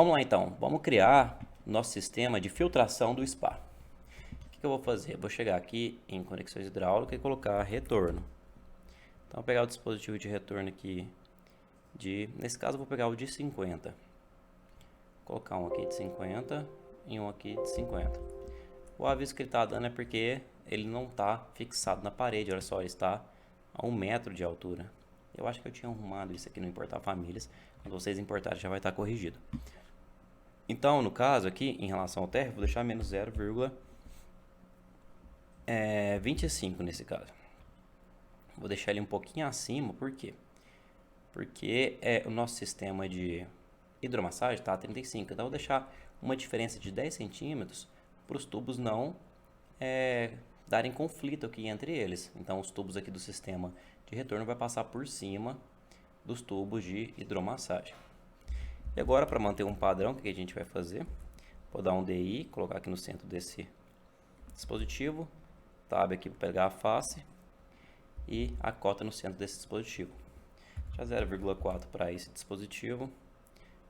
Vamos lá então, vamos criar nosso sistema de filtração do spa. O que eu vou fazer? Eu vou chegar aqui em conexões hidráulicas e colocar retorno. Então, vou pegar o dispositivo de retorno aqui, nesse caso eu vou pegar o de 50. Vou colocar um aqui de 50 e um aqui de 50. O aviso que ele está dando é porque ele não está fixado na parede, olha só, ele está a 1 metro de altura. Eu acho que eu tinha arrumado isso aqui no Importar Famílias, quando vocês importarem já vai estar corrigido. Então, no caso aqui, em relação ao térreo, vou deixar menos 0,25 nesse caso. Vou deixar ele um pouquinho acima, por quê? Porque o nosso sistema de hidromassagem está a 35, então eu vou deixar uma diferença de 10 centímetros para os tubos não darem conflito aqui entre eles. Então, os tubos aqui do sistema de retorno vai passar por cima dos tubos de hidromassagem. E agora, para manter um padrão, o que a gente vai fazer? Vou dar um DI, colocar aqui no centro desse dispositivo, tab aqui para pegar a face e a cota no centro desse dispositivo. Deixar 0,4 para esse dispositivo.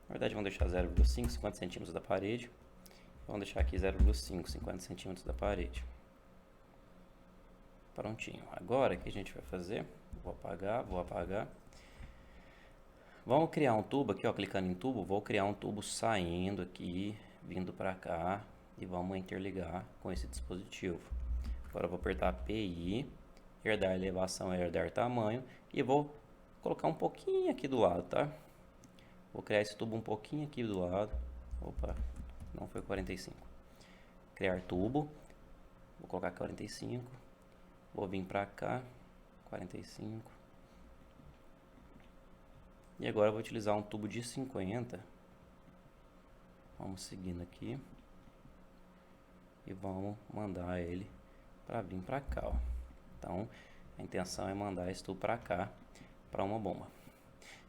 Na verdade, vamos deixar 0,5, 50 centímetros da parede. Vamos deixar aqui 0,5, 50 centímetros da parede. Prontinho. Agora, o que a gente vai fazer? Vou apagar. Vamos criar um tubo aqui, ó, clicando em tubo, vou criar um tubo saindo aqui, vindo para cá e vamos interligar com esse dispositivo. Agora eu vou apertar PI, herdar elevação, herdar tamanho e vou colocar um pouquinho aqui do lado, tá? Vou criar esse tubo um pouquinho aqui do lado. Opa, não foi 45. Criar tubo, vou colocar 45, vou vir para cá, 45. E agora eu vou utilizar um tubo de 50. Vamos seguindo aqui. E vamos mandar ele para vir para cá, ó. Então, a intenção é mandar esse tubo para cá, para uma bomba.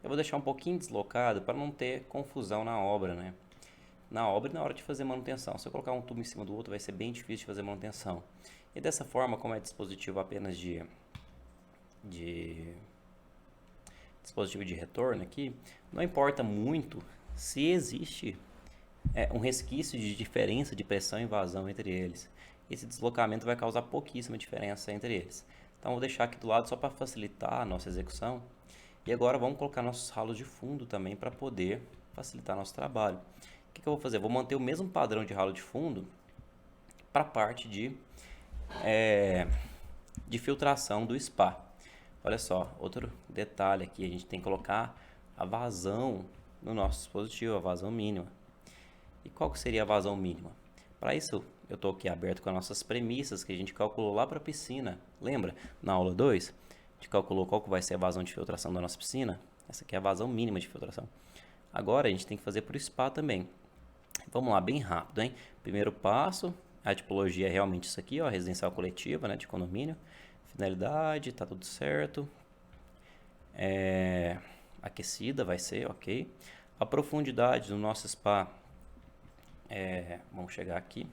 Eu vou deixar um pouquinho deslocado para não ter confusão na obra, né? Na obra e na hora de fazer manutenção. Se eu colocar um tubo em cima do outro, vai ser bem difícil de fazer manutenção. E dessa forma, como é dispositivo apenas de dispositivo de retorno aqui, não importa muito se existe um resquício de diferença de pressão e vazão entre eles. Esse deslocamento vai causar pouquíssima diferença entre eles. Então vou deixar aqui do lado só para facilitar a nossa execução. E agora vamos colocar nossos ralos de fundo também para poder facilitar nosso trabalho. O que eu vou fazer? Vou manter o mesmo padrão de ralo de fundo para a parte de filtração do spa. Olha só, outro detalhe aqui, a gente tem que colocar a vazão no nosso dispositivo, a vazão mínima. E qual que seria a vazão mínima? Para isso, eu estou aqui aberto com as nossas premissas que a gente calculou lá para a piscina. Lembra? Na aula 2, a gente calculou qual que vai ser a vazão de filtração da nossa piscina. Essa aqui é a vazão mínima de filtração. Agora, a gente tem que fazer para o spa também. Vamos lá, bem rápido, hein? Primeiro passo, a tipologia é realmente isso aqui, ó, residencial coletiva, né, de condomínio. Finalidade, tá tudo certo. Aquecida vai ser, ok. A profundidade do nosso spa, vamos chegar aqui.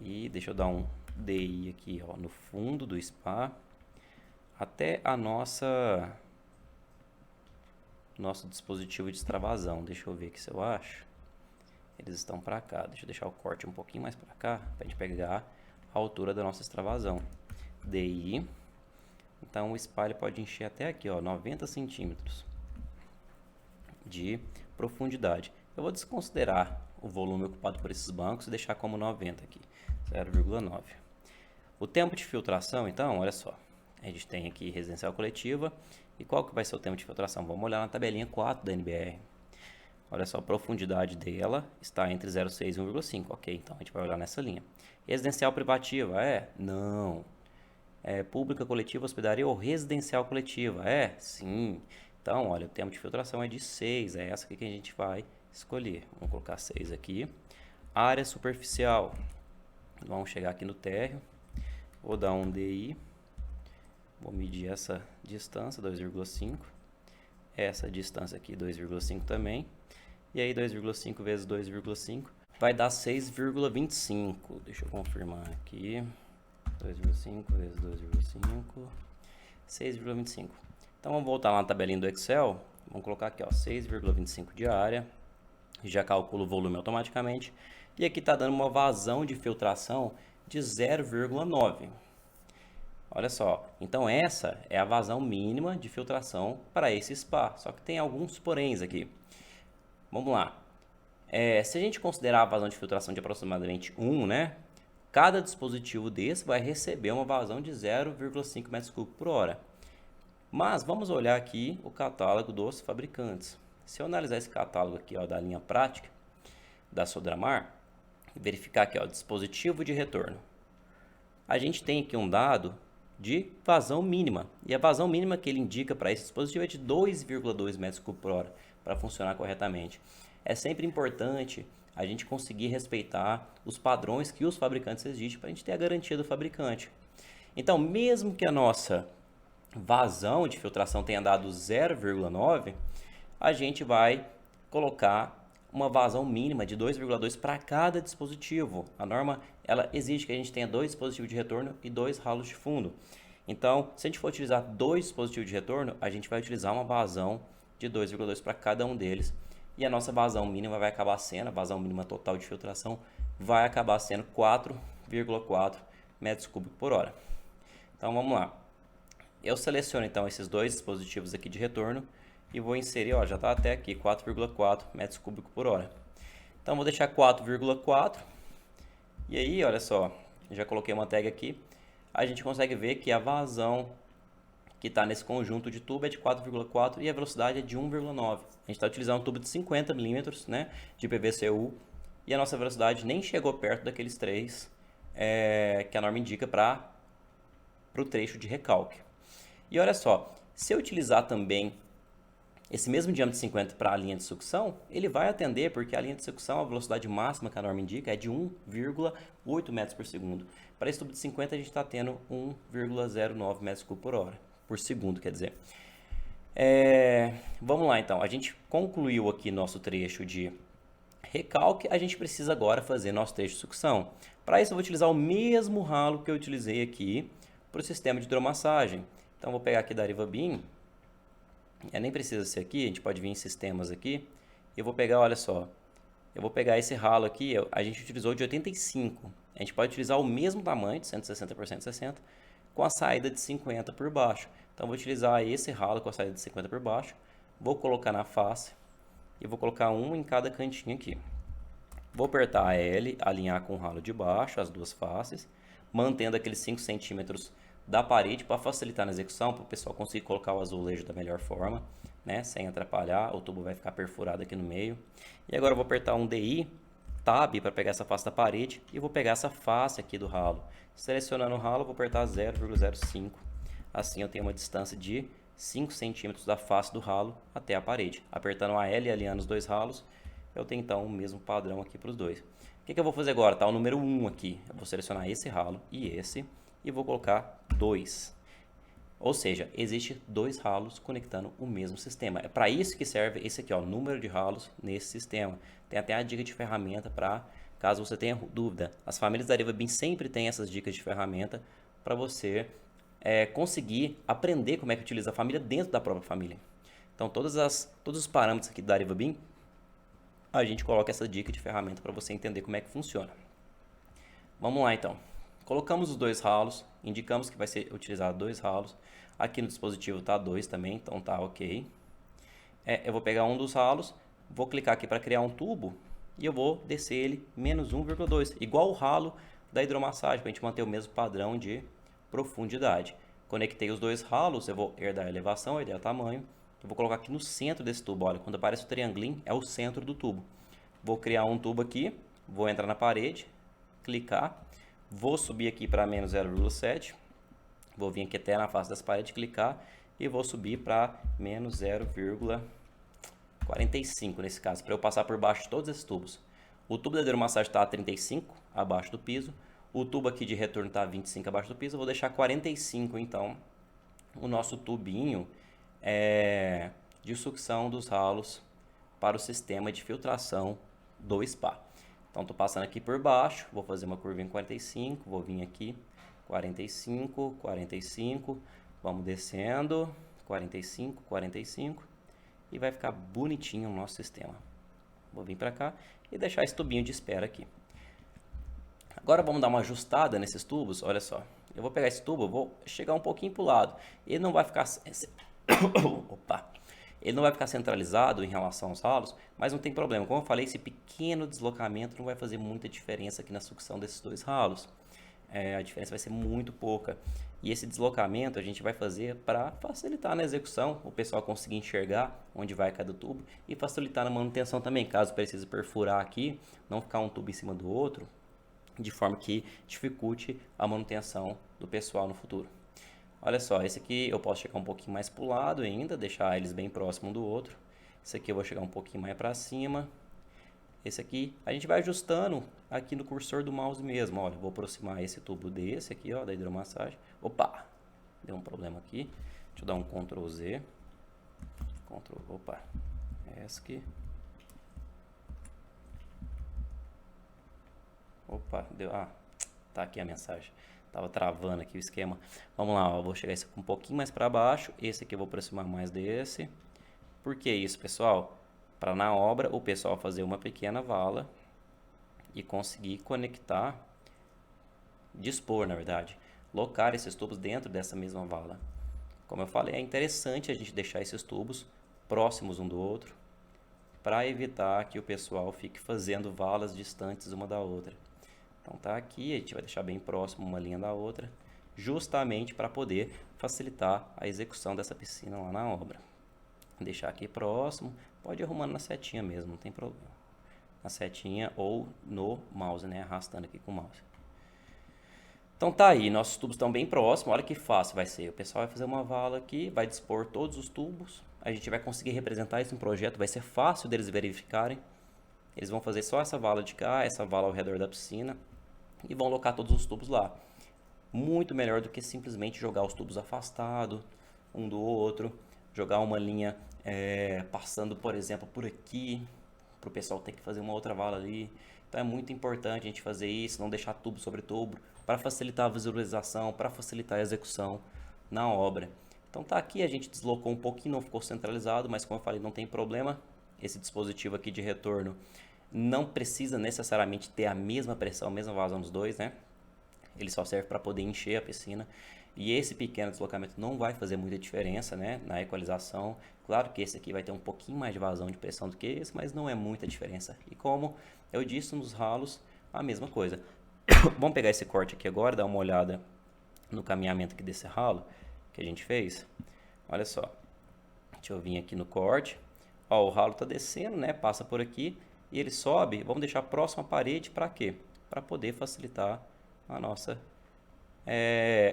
E deixa eu dar um DI aqui, ó, no fundo do spa. Até a nosso dispositivo de extravasão. Deixa eu ver aqui se eu acho. Eles estão para cá. Deixa eu deixar o corte um pouquinho mais para cá, para a gente pegar a altura da nossa extravasão. DI. Então o spa ele pode encher até aqui, ó, 90 centímetros de profundidade. Eu vou desconsiderar o volume ocupado por esses bancos e deixar como 90 aqui, 0,9. O tempo de filtração, então, olha só. A gente tem aqui residencial coletiva. E qual que vai ser o tempo de filtração? Vamos olhar na tabelinha 4 da NBR. Olha só, a profundidade dela está entre 0,6 e 1,5. Ok, então a gente vai olhar nessa linha. Residencial privativa, Não. Pública, coletiva, hospedaria ou residencial coletiva? Sim. Então, olha, o tempo de filtração é de 6. É essa aqui que a gente vai escolher. Vamos colocar 6 aqui. Área superficial. Vamos chegar aqui no térreo. Vou dar um DI. Vou medir essa distância, 2,5. Essa distância aqui, 2,5 também. E aí, 2,5 vezes 2,5 vai dar 6,25. Deixa eu confirmar aqui. 2,5 vezes 2,5, 6,25. Então, vamos voltar lá na tabelinha do Excel. Vamos colocar aqui, ó, 6,25 de área já calculo o volume automaticamente. E aqui está dando uma vazão de filtração de 0,9. Olha só, então essa é a vazão mínima de filtração para esse spa, só que tem alguns poréns aqui. Vamos lá, se a gente considerar a vazão de filtração de aproximadamente 1, né, cada dispositivo desse vai receber uma vazão de 0,5 metros cúbicos por hora. Mas vamos olhar aqui o catálogo dos fabricantes. Se eu analisar esse catálogo aqui, ó, da linha prática da Sodramar, verificar aqui, ó, dispositivo de retorno, a gente tem aqui um dado de vazão mínima. E a vazão mínima que ele indica para esse dispositivo é de 2,2 metros cúbicos por hora para funcionar corretamente. É sempre importante a gente conseguir respeitar os padrões que os fabricantes exigem para a gente ter a garantia do fabricante. Então, mesmo que a nossa vazão de filtração tenha dado 0,9, a gente vai colocar uma vazão mínima de 2,2 para cada dispositivo. A norma ela exige que a gente tenha 2 dispositivos de retorno e 2 ralos de fundo. Então, se a gente for utilizar 2 dispositivos de retorno, a gente vai utilizar uma vazão de 2,2 para cada um deles. E a nossa vazão mínima vai acabar sendo, a vazão mínima total de filtração, vai acabar sendo 4,4 metros cúbicos por hora. Então, vamos lá. Eu seleciono então esses 2 dispositivos aqui de retorno e vou inserir, ó, já está até aqui, 4,4 metros cúbicos por hora. Então, vou deixar 4,4. E aí, olha só, já coloquei uma tag aqui. A gente consegue ver que a vazão que está nesse conjunto de tubo é de 4,4 e a velocidade é de 1,9. A gente está utilizando um tubo de 50 milímetros, né, de PVC-U, e a nossa velocidade nem chegou perto daqueles 3 que a norma indica para o trecho de recalque. E olha só, se eu utilizar também esse mesmo diâmetro de 50 para a linha de sucção, ele vai atender, porque a linha de sucção, a velocidade máxima que a norma indica é de 1,8 metros por segundo. Para esse tubo de 50, a gente está tendo 1,09 metros cúbicos por hora, por segundo, quer dizer. Vamos lá, então. A gente concluiu aqui nosso trecho de recalque, a gente precisa agora fazer nosso trecho de sucção. Para isso, eu vou utilizar o mesmo ralo que eu utilizei aqui para o sistema de hidromassagem. Então, vou pegar aqui da Arrivabeam. Nem precisa ser aqui, a gente pode vir em sistemas aqui. Eu vou pegar, olha só, eu vou pegar esse ralo aqui, a gente utilizou de 85. A gente pode utilizar o mesmo tamanho, de 160 por 160, com a saída de 50 por baixo. Então, vou utilizar esse ralo com a saída de 50 por baixo, vou colocar na face e vou colocar um em cada cantinho aqui. Vou apertar a L, alinhar com o ralo de baixo, as duas faces, mantendo aqueles 5 centímetros da parede para facilitar na execução, para o pessoal conseguir colocar o azulejo da melhor forma, né, sem atrapalhar. O tubo vai ficar perfurado aqui no meio. E agora eu vou apertar um DI, Tab, para pegar essa face da parede e vou pegar essa face aqui do ralo. Selecionando o ralo, vou apertar 0,05. Assim eu tenho uma distância de 5 centímetros da face do ralo até a parede. Apertando a L e alinhando os dois ralos, eu tenho então o mesmo padrão aqui para os dois. O que eu vou fazer agora? Tá o número 1 aqui. Eu vou selecionar esse ralo e esse. E vou colocar 2. Ou seja, existe 2 ralos conectando o mesmo sistema. É para isso que serve esse aqui, ó, número de ralos nesse sistema. Tem até a dica de ferramenta para caso você tenha dúvida. As famílias da Arrivabeam sempre têm essas dicas de ferramenta para você conseguir aprender como é que utiliza a família dentro da própria família. Então, todos os parâmetros aqui da Arrivabeam, a gente coloca essa dica de ferramenta para você entender como é que funciona. Vamos lá, então. Colocamos os 2 ralos, indicamos que vai ser utilizado 2 ralos. Aqui no dispositivo está 2 também, então tá ok. Eu vou pegar um dos ralos, vou clicar aqui para criar um tubo e eu vou descer ele menos 1,2, igual o ralo da hidromassagem, para a gente manter o mesmo padrão de profundidade. Conectei os 2 ralos, eu vou herdar a elevação, herdar o tamanho. Eu vou colocar aqui no centro desse tubo, olha, quando aparece o triangulinho, é o centro do tubo. Vou criar um tubo aqui, vou entrar na parede, clicar. Vou subir aqui para menos 0,7, vou vir aqui até na face das paredes, clicar e vou subir para menos 0,45 nesse caso, para eu passar por baixo de todos esses tubos. O tubo da hidromassagem está a 35 abaixo do piso, o tubo aqui de retorno está a 25 abaixo do piso, eu vou deixar 45 então o nosso tubinho de sucção dos ralos para o sistema de filtração do spa. Então, estou passando aqui por baixo, vou fazer uma curva em 45, vou vir aqui, 45, 45, vamos descendo, 45, 45, e vai ficar bonitinho o nosso sistema. Vou vir para cá e deixar esse tubinho de espera aqui. Agora vamos dar uma ajustada nesses tubos, olha só. Eu vou pegar esse tubo, vou chegar um pouquinho para o lado. Ele não vai ficar... Opa! Ele não vai ficar centralizado em relação aos ralos, mas não tem problema. Como eu falei, esse pequeno deslocamento não vai fazer muita diferença aqui na sucção desses dois ralos. A diferença vai ser muito pouca. E esse deslocamento a gente vai fazer para facilitar na execução, o pessoal conseguir enxergar onde vai cada tubo e facilitar na manutenção também, caso precise perfurar aqui, não ficar um tubo em cima do outro, de forma que dificulte a manutenção do pessoal no futuro. Olha só, esse aqui eu posso chegar um pouquinho mais para o lado ainda, deixar eles bem próximo do outro. Esse aqui eu vou chegar um pouquinho mais para cima. Esse aqui a gente vai ajustando aqui no cursor do mouse mesmo. Olha, vou aproximar esse tubo desse aqui, ó, da hidromassagem. Opa, deu um problema aqui. Deixa eu dar um Ctrl Z. Opa, ESC. Opa, deu, tá aqui a mensagem. Tava travando aqui o esquema. Vamos lá, ó, vou chegar esse aqui um pouquinho mais para baixo. Esse aqui eu vou aproximar mais desse. Por que isso, pessoal? Para na obra o pessoal fazer uma pequena vala e conseguir conectar, dispor, na verdade, locar esses tubos dentro dessa mesma vala. Como eu falei, é interessante a gente deixar esses tubos próximos um do outro para evitar que o pessoal fique fazendo valas distantes uma da outra. Então tá aqui, a gente vai deixar bem próximo uma linha da outra, justamente para poder facilitar a execução dessa piscina lá na obra. Deixar aqui próximo, pode ir arrumando na setinha mesmo, não tem problema. Na setinha ou no mouse, né, arrastando aqui com o mouse. Então tá aí, nossos tubos estão bem próximos, olha que fácil vai ser. O pessoal vai fazer uma vala aqui, vai dispor todos os tubos, a gente vai conseguir representar isso em projeto, vai ser fácil deles verificarem. Eles vão fazer só essa vala de cá, essa vala ao redor da piscina e vão alocar todos os tubos lá. Muito melhor do que simplesmente jogar os tubos afastados um do outro, jogar uma linha passando, por exemplo, por aqui, para o pessoal ter que fazer uma outra vala ali. Então é muito importante a gente fazer isso, não deixar tubo sobre tubo, para facilitar a visualização, para facilitar a execução na obra. Então tá aqui, a gente deslocou um pouquinho, não ficou centralizado, mas como eu falei, não tem problema. Esse dispositivo aqui de retorno não precisa necessariamente ter a mesma pressão, a mesma vazão dos dois, né? Ele só serve para poder encher a piscina. E esse pequeno deslocamento não vai fazer muita diferença, né, na equalização. Claro que esse aqui vai ter um pouquinho mais de vazão de pressão do que esse, mas não é muita diferença. E como eu disse, nos ralos, a mesma coisa. Vamos pegar esse corte aqui agora, dar uma olhada no caminhamento aqui desse ralo que a gente fez. Olha só, deixa eu vir aqui no corte. Ó, o ralo está descendo, né, passa por aqui e ele sobe. Vamos deixar próximo à parede para quê? Para poder facilitar a nossa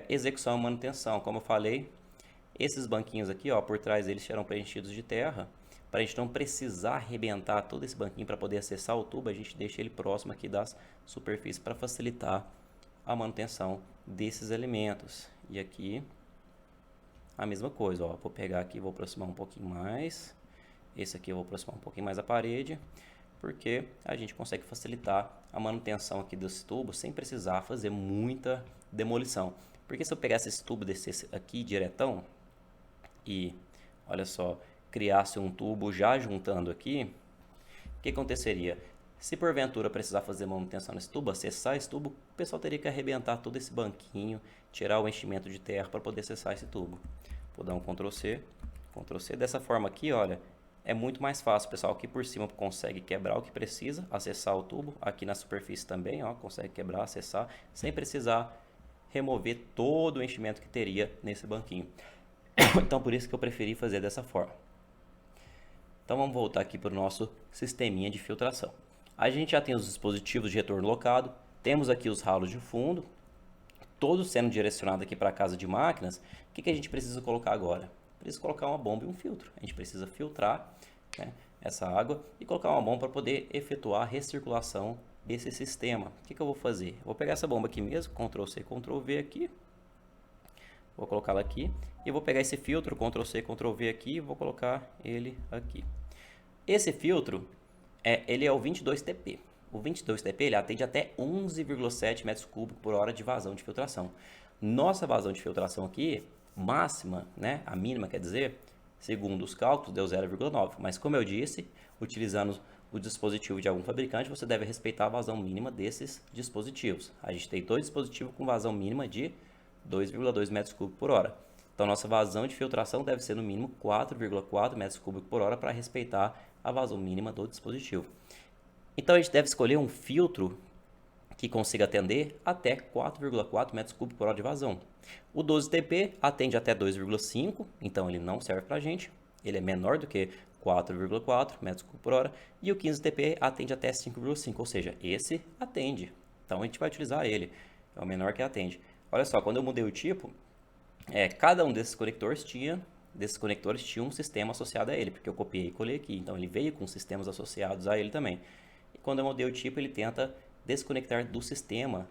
execução e manutenção. Como eu falei, esses banquinhos aqui, ó, por trás eles serão preenchidos de terra. Para a gente não precisar arrebentar todo esse banquinho para poder acessar o tubo, a gente deixa ele próximo aqui das superfícies para facilitar a manutenção desses elementos. E aqui a mesma coisa, ó, vou pegar aqui, vou aproximar um pouquinho mais. Esse aqui eu vou aproximar um pouquinho mais a parede, porque a gente consegue facilitar a manutenção aqui desse tubo sem precisar fazer muita demolição. Porque se eu pegasse esse tubo, descesse aqui diretão e, olha só, criasse um tubo já juntando aqui, o que aconteceria? Se porventura precisar fazer manutenção nesse tubo, acessar esse tubo, o pessoal teria que arrebentar todo esse banquinho, tirar o enchimento de terra para poder acessar esse tubo. Vou dar um Ctrl C, Ctrl C. Dessa forma aqui, olha, é muito mais fácil, pessoal. Aqui por cima consegue quebrar o que precisa, acessar o tubo. Aqui na superfície também, ó, consegue quebrar, acessar, sem precisar remover todo o enchimento que teria nesse banquinho. Então, por isso que eu preferi fazer dessa forma. Então, vamos voltar aqui para o nosso sisteminha de filtração. A gente já tem os dispositivos de retorno locado, temos aqui os ralos de fundo, todos sendo direcionados aqui para a casa de máquinas. O que a gente precisa colocar agora? Precisa colocar uma bomba e um filtro. A gente precisa filtrar, né, essa água e colocar uma bomba para poder efetuar a recirculação desse sistema. O que eu vou fazer? Eu vou pegar essa bomba aqui mesmo, Ctrl C, Ctrl V aqui. Vou colocá-la aqui e vou pegar esse filtro, Ctrl C, Ctrl V aqui e vou colocar ele aqui. Esse filtro, ele é o 22TP. O 22TP ele atende até 11,7 metros cúbicos por hora de vazão de filtração. Nossa vazão de filtração aqui, máxima, né, a mínima quer dizer, segundo os cálculos, deu 0,9. Mas como eu disse, utilizando o dispositivo de algum fabricante, você deve respeitar a vazão mínima desses dispositivos. A gente tem 2 dispositivos com vazão mínima de 2,2 metros cúbicos por hora. Então, nossa vazão de filtração deve ser no mínimo 4,4 metros cúbicos por hora para respeitar a vazão mínima do dispositivo. Então, a gente deve escolher um filtro que consiga atender até 4,4 metros cúbicos por hora de vazão. O 12TP atende até 2,5, então ele não serve para a gente. Ele é menor do que 4,4 metros cúbicos por hora. E o 15TP atende até 5,5, ou seja, esse atende. Então, a gente vai utilizar ele. É o menor que atende. Olha só, quando eu mudei o tipo, cada um desses conectores tinha um sistema associado a ele, porque eu copiei e colei aqui. Então, ele veio com sistemas associados a ele também. E quando eu mudei o tipo, ele tenta desconectar do sistema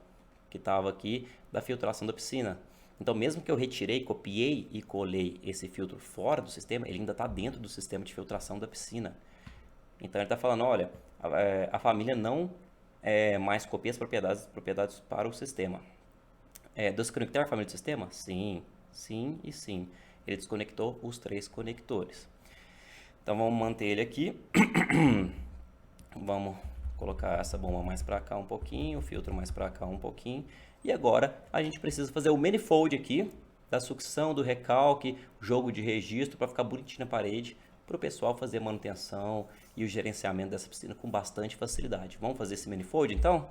que estava aqui da filtração da piscina. Então, mesmo que eu retirei, copiei e colei esse filtro fora do sistema, ele ainda está dentro do sistema de filtração da piscina. Então, ele está falando, olha, família não mais copia as propriedades para o sistema. Desconectar a família do sistema? Sim, sim e sim. Ele desconectou os 3 conectores. Então, vamos manter ele aqui. Vamos colocar essa bomba mais para cá um pouquinho, o filtro mais para cá um pouquinho. E agora a gente precisa fazer o manifold aqui, da sucção, do recalque, jogo de registro para ficar bonitinho na parede, para o pessoal fazer a manutenção e o gerenciamento dessa piscina com bastante facilidade. Vamos fazer esse manifold então?